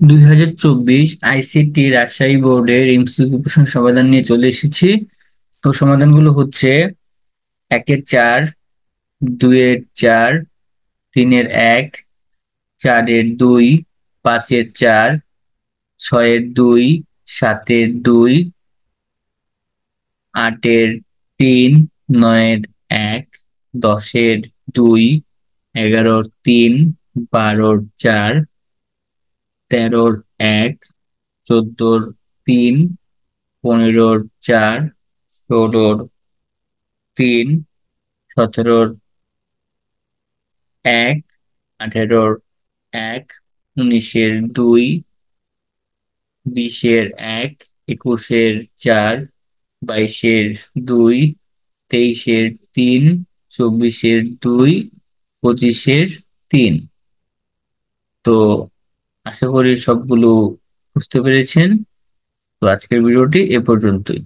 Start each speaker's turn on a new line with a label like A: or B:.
A: 2024 ICT Rajshahi বোর্ডের MCQ প্রশ্ন সমাধান নিয়ে চলে এসেছি। তো সমাধানগুলো হচ্ছে 1-এর 4, 2-এর 4, 3-এর 1, 4-এর 2, 5-এর 4, 6-এর 2, 7-এর 2, 8-এর 3, 9-এর 1, 10-এর 2, 11-এর 3, 12-এর 4, 13-এর 1, 14-এর 3, 15-এর 4, 16-এর 3, 17-এর 1, 18-এর 1, 19-এর 2, 20-এর 1, 21-এর 4, 22-এর 2, 23-এর 3, 24-এর 2, 25-এর 3। তো আশা করি সবগুলো বুঝতে পেরেছেন। তো আজকের ভিডিওটি এ পর্যন্তই।